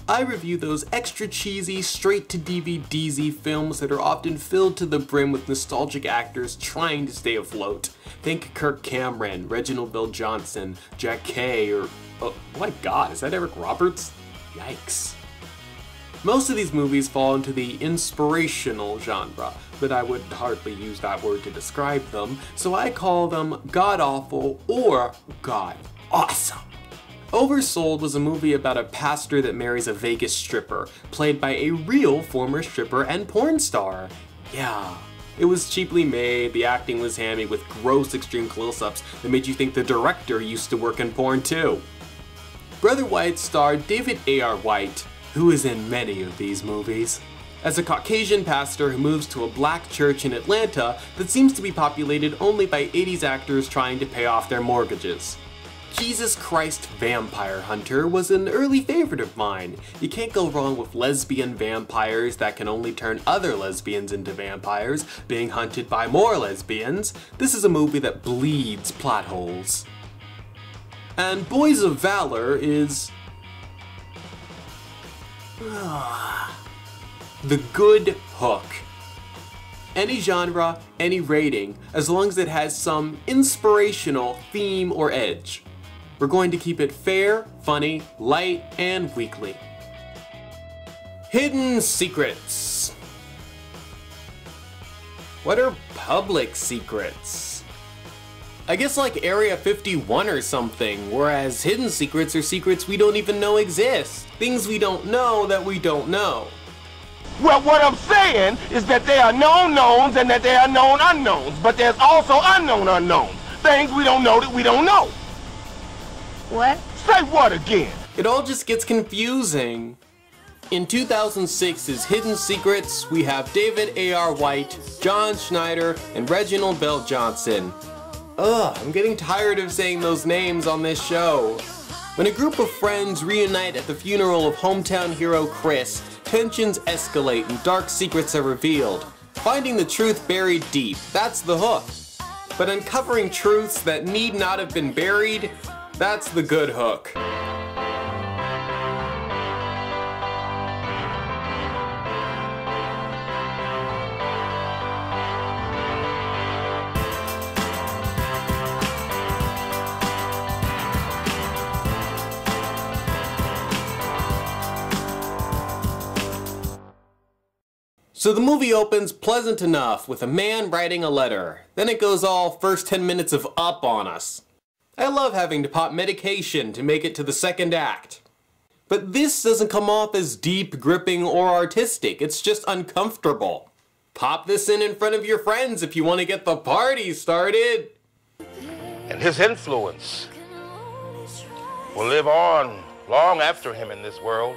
I review those extra cheesy, straight-to-DVD-zy films that are often filled to the brim with nostalgic actors trying to stay afloat. Think Kirk Cameron, Reginald VelJohnson, Jack Kay, or... oh my god, is that Eric Roberts? Yikes. Most of these movies fall into the inspirational genre, but I would hardly use that word to describe them, so I call them god-awful or god-awesome. Oversold was a movie about a pastor that marries a Vegas stripper, played by a real former stripper and porn star. Yeah, it was cheaply made, the acting was hammy with gross extreme close-ups that made you think the director used to work in porn too. Brother White starred David A.R. White, who is in many of these movies, as a Caucasian pastor who moves to a black church in Atlanta that seems to be populated only by 80s actors trying to pay off their mortgages. Jesus Christ Vampire Hunter was an early favorite of mine. You can't go wrong with lesbian vampires that can only turn other lesbians into vampires, being hunted by more lesbians. This is a movie that bleeds plot holes. And Boys of Valor is... the good hook. Any genre, any rating, as long as it has some inspirational theme or edge. We're going to keep it fair, funny, light, and weekly. Hidden secrets. What are public secrets? I guess like Area 51 or something, whereas hidden secrets are secrets we don't even know exist. Things we don't know that we don't know. Well, what I'm saying is that there are known knowns and that there are known unknowns, but there's also unknown unknowns. Things we don't know that we don't know. What? Say what again? It all just gets confusing. In 2006's Hidden Secrets, we have David A.R. White, John Schneider, and Reginald VelJohnson. Ugh, I'm getting tired of saying those names on this show. When a group of friends reunite at the funeral of hometown hero Chris, tensions escalate and dark secrets are revealed. Finding the truth buried deep, that's the hook. But uncovering truths that need not have been buried, that's the good hook. So the movie opens pleasant enough with a man writing a letter. Then it goes all first 10 minutes of up on us. I love having to pop medication to make it to the second act. But this doesn't come off as deep, gripping, or artistic. It's just uncomfortable. Pop this in front of your friends if you want to get the party started. And his influence will live on long after him in this world.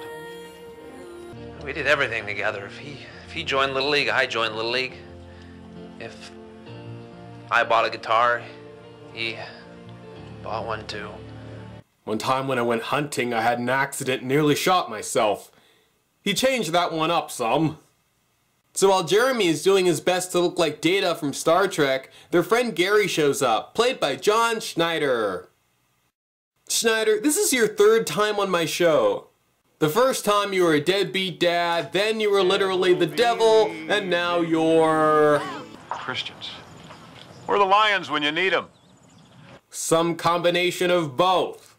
We did everything together. If he joined Little League, I joined Little League. If I bought a guitar, he bought one too. One time when I went hunting, I had an accident and nearly shot myself. He changed that one up some. So while Jeremy is doing his best to look like Data from Star Trek, their friend Gary shows up, played by John Schneider. Schneider, this is your third time on my show. The first time you were a deadbeat dad, then you were literally the devil, and now you're... Christians. We're the lions when you need them. Some combination of both.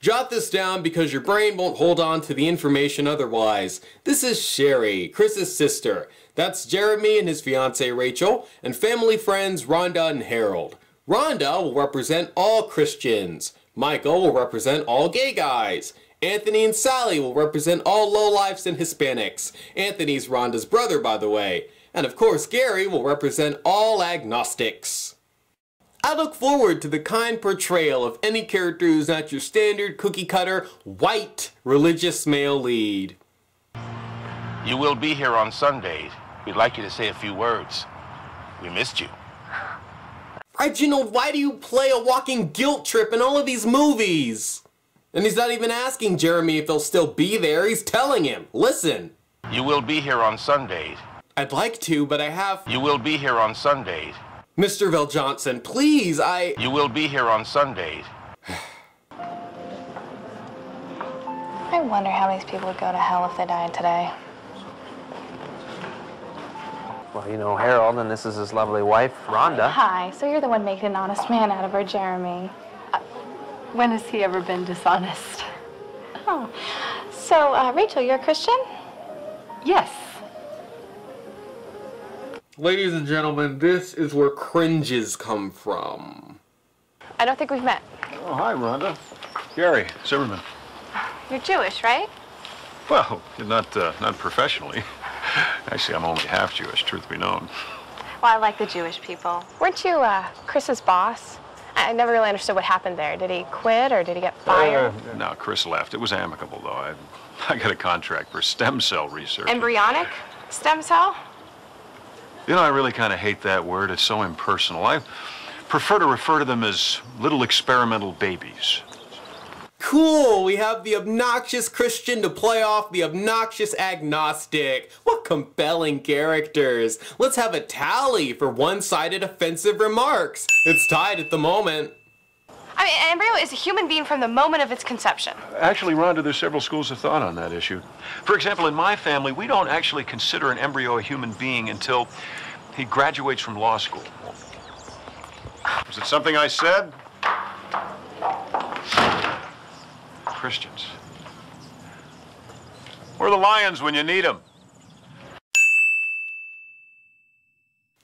Jot this down because your brain won't hold on to the information otherwise. This is Sherry, Chris's sister. That's Jeremy and his fiancée Rachel, and family friends Rhonda and Harold. Rhonda will represent all Christians. Michael will represent all gay guys. Anthony and Sally will represent all lowlifes and Hispanics. Anthony's Rhonda's brother, by the way. And of course, Gary will represent all agnostics. I look forward to the kind portrayal of any character who's not your standard cookie-cutter, white, religious male lead. You will be here on Sundays. We'd like you to say a few words. We missed you. Reginald, why do you play a walking guilt trip in all of these movies? And he's not even asking Jeremy if he'll still be there, he's telling him, listen. You will be here on Sundays. I'd like to, but I have... You will be here on Sundays. Mr. VelJohnson, please, You will be here on Sundays. I wonder how many people would go to hell if they died today. Well, you know Harold, and this is his lovely wife, Rhonda. Hi, so you're the one making an honest man out of our Jeremy. When has he ever been dishonest? Oh, so Rachel, you're a Christian? Yes. Ladies and gentlemen, this is where cringes come from. I don't think we've met. Oh, hi, Rhonda. Gary Zimmerman. You're Jewish, right? Well, not professionally. Actually, I'm only half Jewish, truth be known. Well, I like the Jewish people. Weren't you Chris's boss? I never really understood what happened there. Did he quit or did he get fired? No, Chris left. It was amicable, though. I got a contract for stem cell research. Embryonic stem cell? You know, I really kind of hate that word. It's so impersonal. I prefer to refer to them as little experimental babies. Cool, we have the obnoxious Christian to play off the obnoxious agnostic. What compelling characters. Let's have a tally for one-sided offensive remarks. It's tied at the moment. I mean, an embryo is a human being from the moment of its conception. Actually, Rhonda, there's several schools of thought on that issue. For example, in my family, we don't actually consider an embryo a human being until he graduates from law school. Was it something I said? Christians. We're the lions when you need them.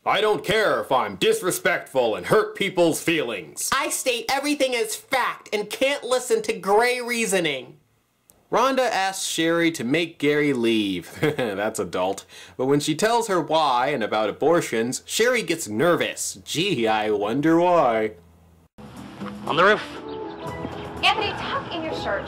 I don't care if I'm disrespectful and hurt people's feelings. I state everything as fact and can't listen to gray reasoning. Rhonda asks Sherry to make Gary leave. That's adult. But when she tells her why and about abortions, Sherry gets nervous. Gee, I wonder why. On the roof. Anthony, tuck in your shirt.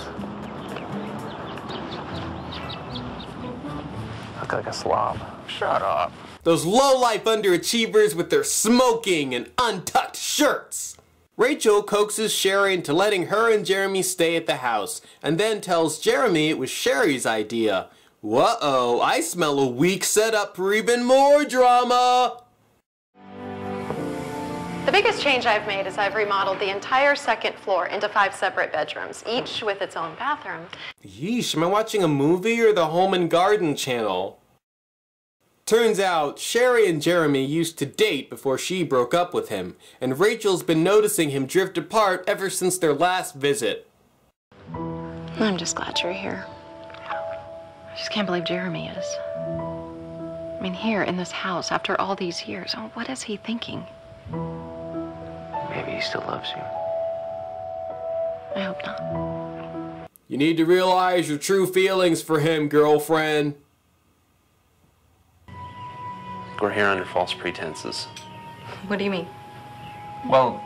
Look like a slob. Shut up. Those low-life underachievers with their smoking and untucked shirts. Rachel coaxes Sherry into letting her and Jeremy stay at the house, and then tells Jeremy it was Sherry's idea. Whoa, I smell a weak setup for even more drama. The biggest change I've made is I've remodeled the entire second floor into 5 separate bedrooms, each with its own bathroom. Yeesh, am I watching a movie or the Home and Garden channel? Turns out, Sherry and Jeremy used to date before she broke up with him, and Rachel's been noticing him drift apart ever since their last visit. I'm just glad you're here. I just can't believe Jeremy is. I mean, here in this house, after all these years, oh, what is he thinking? Maybe he still loves you. I hope not. You need to realize your true feelings for him, girlfriend. We're here under false pretenses. What do you mean? Well,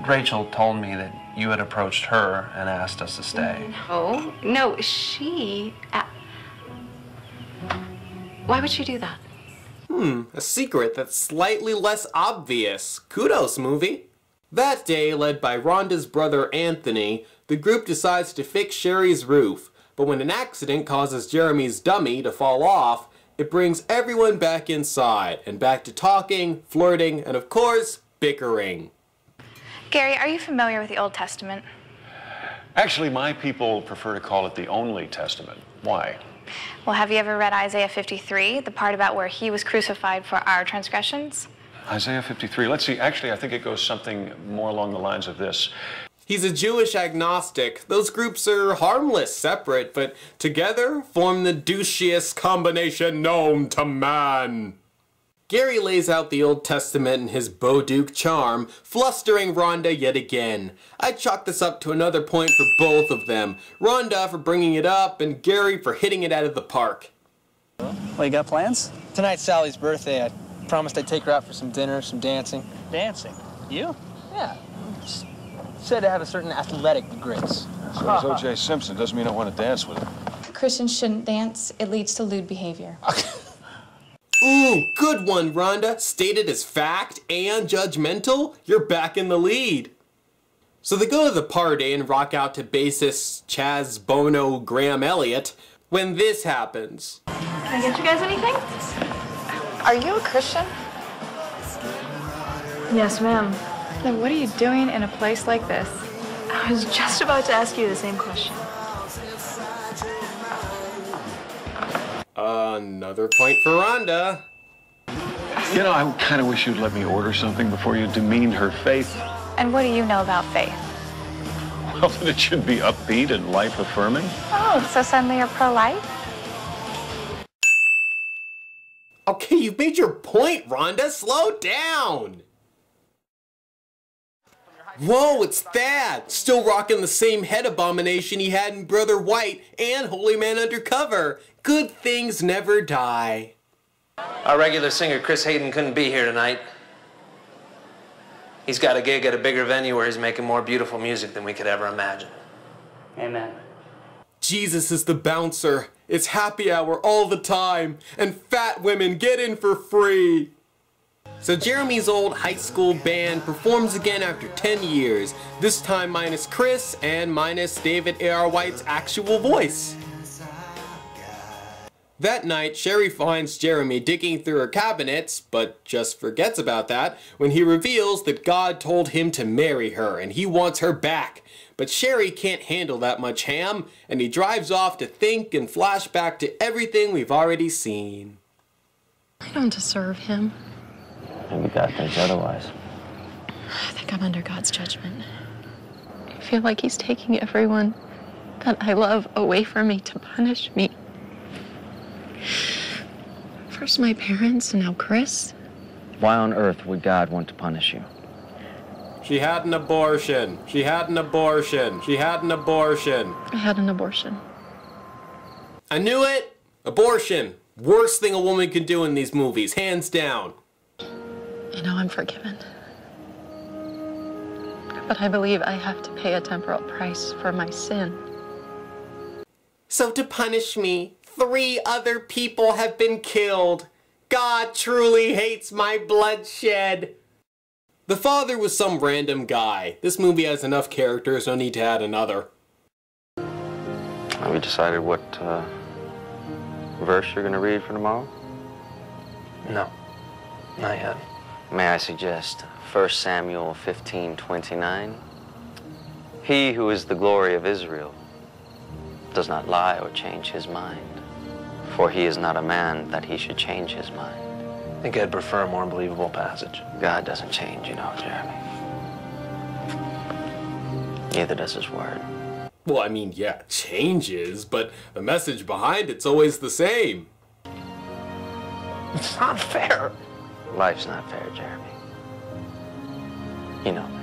Rachel told me that you had approached her and asked us to stay. Oh, no, she... Why would she do that? A secret that's slightly less obvious. Kudos, movie. That day, led by Rhonda's brother Anthony, the group decides to fix Sherry's roof, but when an accident causes Jeremy's dummy to fall off, it brings everyone back inside, and back to talking, flirting, and of course, bickering. Gary, are you familiar with the Old Testament? Actually, my people prefer to call it the Only Testament. Why? Well, have you ever read Isaiah 53, the part about where he was crucified for our transgressions? Isaiah 53. Let's see. Actually, I think it goes something more along the lines of this. He's a Jewish agnostic. Those groups are harmless, separate, but together form the douchiest combination known to man. Gary lays out the Old Testament in his Bouduc charm, flustering Rhonda yet again. I chalk this up to another point for both of them. Rhonda for bringing it up, and Gary for hitting it out of the park. Well, you got plans? Tonight's Sally's birthday. I promised I'd take her out for some dinner, some dancing. Dancing. You? Yeah. Just said to have a certain athletic grace. So does O.J. Simpson. Doesn't mean I want to dance with him. Christians shouldn't dance. It leads to lewd behavior. Ooh, good one, Rhonda. Stated as fact and judgmental, you're back in the lead. So they go to the party and rock out to bassist Chaz Bono Graham Elliott when this happens. Can I get you guys anything? Are you a Christian? Yes, ma'am. Then what are you doing in a place like this? I was just about to ask you the same question. Another point for Rhonda. You know, I kind of wish you'd let me order something before you demeaned her faith. And what do you know about faith? Well, that it should be upbeat and life-affirming. Oh, so suddenly you're pro-life? Okay, you've made your point, Rhonda. Slow down. Whoa, it's Thad. Still rocking the same head abomination he had in Brother White and Holy Man Undercover. Good things never die. Our regular singer, Chris Hayden, couldn't be here tonight. He's got a gig at a bigger venue where he's making more beautiful music than we could ever imagine. Amen. Jesus is the bouncer. It's happy hour all the time. And fat women get in for free. So Jeremy's old high school band performs again after 10 years. This time minus Chris and minus David A.R. White's actual voice. That night, Sherry finds Jeremy digging through her cabinets, but just forgets about that when he reveals that God told him to marry her and he wants her back. But Sherry can't handle that much ham, and he drives off to think and flash back to everything we've already seen. I don't deserve him. Maybe God thinks otherwise. I think I'm under God's judgment. I feel like he's taking everyone that I love away from me to punish me. First my parents, and now Chris. Why on earth would God want to punish you? She had an abortion. She had an abortion. She had an abortion. I had an abortion. I knew it! Abortion. Worst thing a woman can do in these movies, hands down. You know I'm forgiven. But I believe I have to pay a temporal price for my sin. So to punish me, 3 other people have been killed. God truly hates my bloodshed. The father was some random guy. This movie has enough characters, no need to add another. Have you decided what verse you're going to read for tomorrow? No, not yet. May I suggest 1 Samuel 15:29? He who is the glory of Israel does not lie or change his mind, for he is not a man that he should change his mind. I think I'd prefer a more believable passage. God doesn't change, you know, Jeremy. Neither does his word. Well, I mean, yeah, it changes, but the message behind it's always the same. It's not fair. Life's not fair, Jeremy. You know that.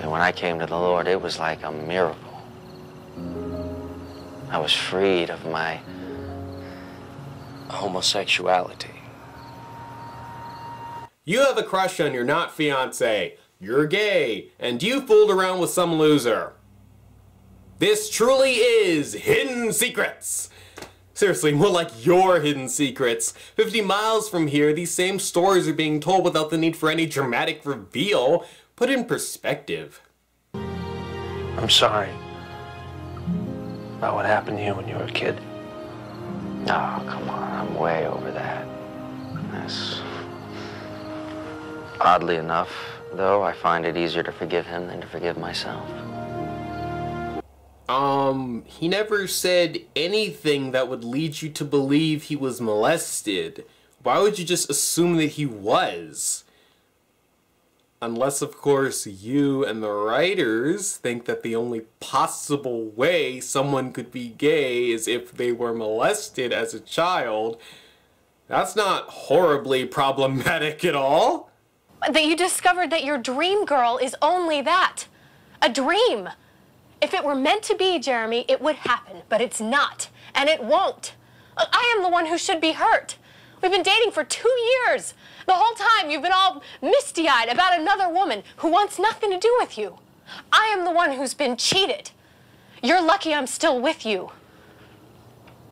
And when I came to the Lord, it was like a miracle. I was freed of my homosexuality. You have a crush on your not fiancé, you're gay, and you fooled around with some loser. This truly is Hidden Secrets. Seriously, more like your hidden secrets. 50 miles from here, these same stories are being told without the need for any dramatic reveal. Put in perspective. I'm sorry about what happened to you when you were a kid. Oh, come on, I'm way over that. Yes. Oddly enough, though, I find it easier to forgive him than to forgive myself. He never said anything that would lead you to believe he was molested. Why would you just assume that he was? Unless, of course, you and the writers think that the only possible way someone could be gay is if they were molested as a child. That's not horribly problematic at all. That you discovered that your dream girl is only that. A dream. If it were meant to be, Jeremy, it would happen, but it's not, and it won't. I am the one who should be hurt. We've been dating for 2 years. The whole time you've been all misty-eyed about another woman who wants nothing to do with you. I am the one who's been cheated. You're lucky I'm still with you.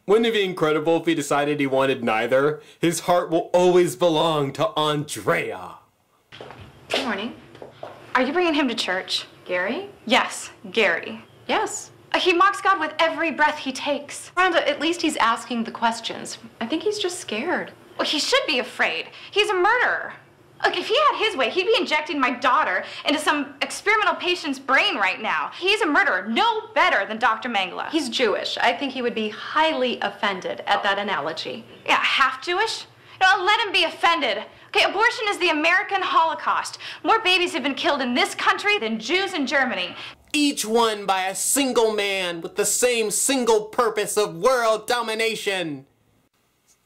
Wouldn't it be incredible if he decided he wanted neither? His heart will always belong to Andrea. Good morning. Are you bringing him to church? Gary? Yes, Gary. Yes. He mocks God with every breath he takes. Rhonda, at least he's asking the questions. I think he's just scared. Well, he should be afraid. He's a murderer. Look, if he had his way, he'd be injecting my daughter into some experimental patient's brain right now. He's a murderer, no better than Dr. Mengele. He's Jewish. I think he would be highly offended at that analogy. Yeah, half Jewish? No, let him be offended. Okay, abortion is the American Holocaust. More babies have been killed in this country than Jews in Germany. Each one by a single man with the same single purpose of world domination.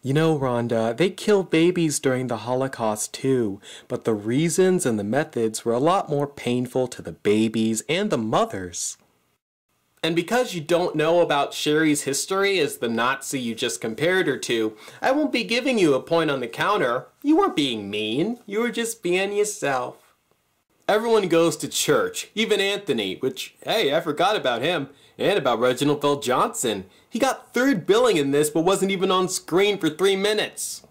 You know, Rhonda, they killed babies during the Holocaust too, but the reasons and the methods were a lot more painful to the babies and the mothers. And because you don't know about Sherry's history as the Nazi you just compared her to, I won't be giving you a point on the counter. You weren't being mean, you were just being yourself. Everyone goes to church, even Anthony, which, hey, I forgot about him, and about Reginald Bell Johnson. He got third billing in this, but wasn't even on screen for 3 minutes.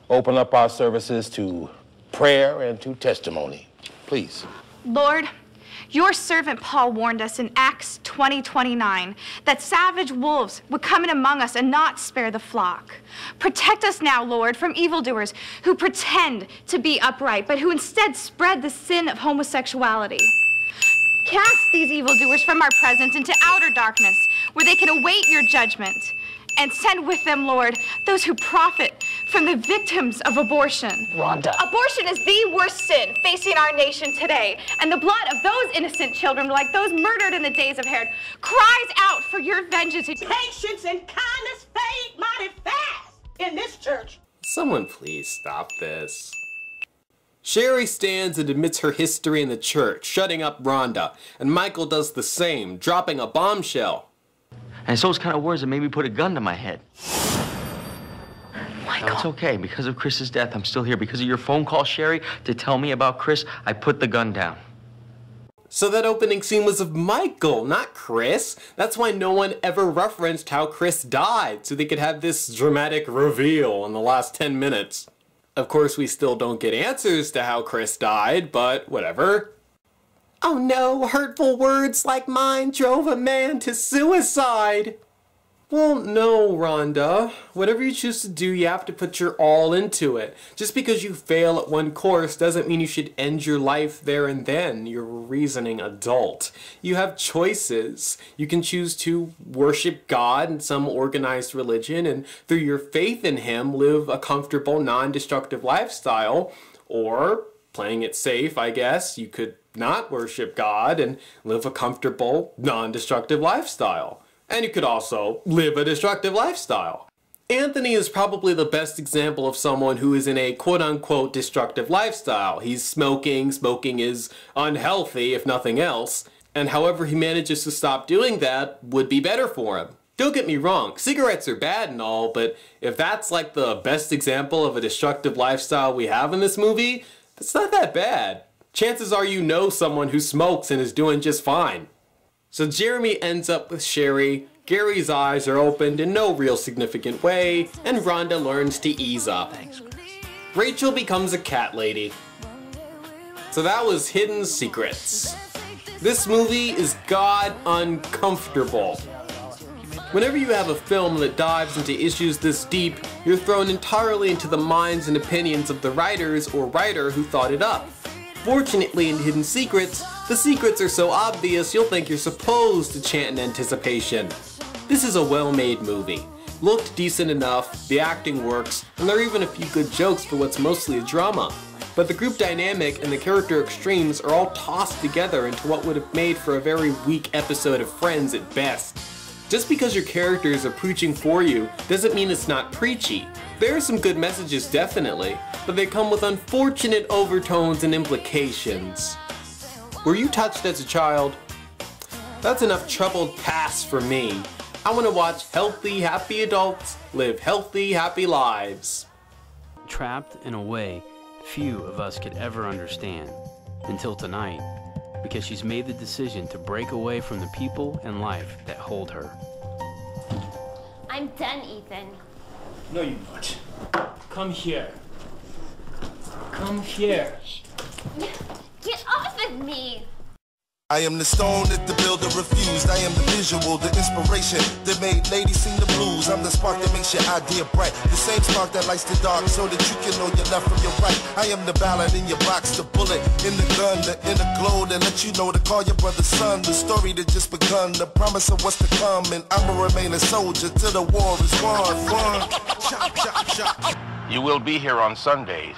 Open up our services to prayer and to testimony, please. Lord, your servant Paul warned us in Acts 20:29 that savage wolves would come in among us and not spare the flock. Protect us now, Lord, from evildoers who pretend to be upright, but who instead spread the sin of homosexuality. Cast these evildoers from our presence into outer darkness, where they can await your judgment. And send with them, Lord, those who profit from the victims of abortion. Rhonda. Abortion is the worst sin facing our nation today. And the blood of those innocent children, like those murdered in the days of Herod, cries out for your vengeance. Patience and kindness fade mighty fast in this church. Someone please stop this. Sherry stands and admits her history in the church, shutting up Rhonda, and Michael does the same, dropping a bombshell. And it's those kind of words that made me put a gun to my head. Michael. No, it's okay. Because of Chris's death, I'm still here. Because of your phone call, Sherry, to tell me about Chris, I put the gun down. So that opening scene was of Michael, not Chris. That's why no one ever referenced how Chris died, so they could have this dramatic reveal in the last 10 minutes. Of course, we still don't get answers to how Chris died, but whatever. Oh no, hurtful words like mine drove a man to suicide. Well, no, Rhonda. Whatever you choose to do, you have to put your all into it. Just because you fail at one course doesn't mean you should end your life there and then. You're a reasoning adult. You have choices. You can choose to worship God in some organized religion and through your faith in Him live a comfortable, non-destructive lifestyle. Or, playing it safe, I guess, you could not worship God and live a comfortable, non-destructive lifestyle. And you could also live a destructive lifestyle. Anthony is probably the best example of someone who is in a quote-unquote destructive lifestyle. He's smoking, smoking is unhealthy if nothing else, and however he manages to stop doing that would be better for him. Don't get me wrong, cigarettes are bad and all, but if that's like the best example of a destructive lifestyle we have in this movie, that's not that bad. Chances are you know someone who smokes and is doing just fine. So Jeremy ends up with Sherry, Gary's eyes are opened in no real significant way, and Rhonda learns to ease up. Rachel becomes a cat lady. So that was Hidden Secrets. This movie is god uncomfortable. Whenever you have a film that dives into issues this deep, you're thrown entirely into the minds and opinions of the writers or writer who thought it up. Fortunately, in Hidden Secrets, the secrets are so obvious you'll think you're supposed to chant in anticipation. This is a well-made movie. Looked decent enough, the acting works, and there are even a few good jokes for what's mostly a drama. But the group dynamic and the character extremes are all tossed together into what would have made for a very weak episode of Friends at best. Just because your characters are preaching for you doesn't mean it's not preachy. There are some good messages definitely, but they come with unfortunate overtones and implications. Were you touched as a child? That's enough troubled past for me. I want to watch healthy, happy adults live healthy, happy lives. Trapped in a way few of us could ever understand, until tonight, because she's made the decision to break away from the people and life that hold her. I'm done, Ethan. No, you're not. Come here. Come here. Get off of me! I am the stone that the builder refused. I am the visual, the inspiration that made ladies sing the blues. I'm the spark that makes your idea bright. The same spark that lights the dark so that you can know your left from your right. I am the ballad in your box, the bullet in the gun, the inner glow that let you know to call your brother son. The story that just begun, the promise of what's to come. And I'ma remain a soldier till the war is won. You will be here on Sundays.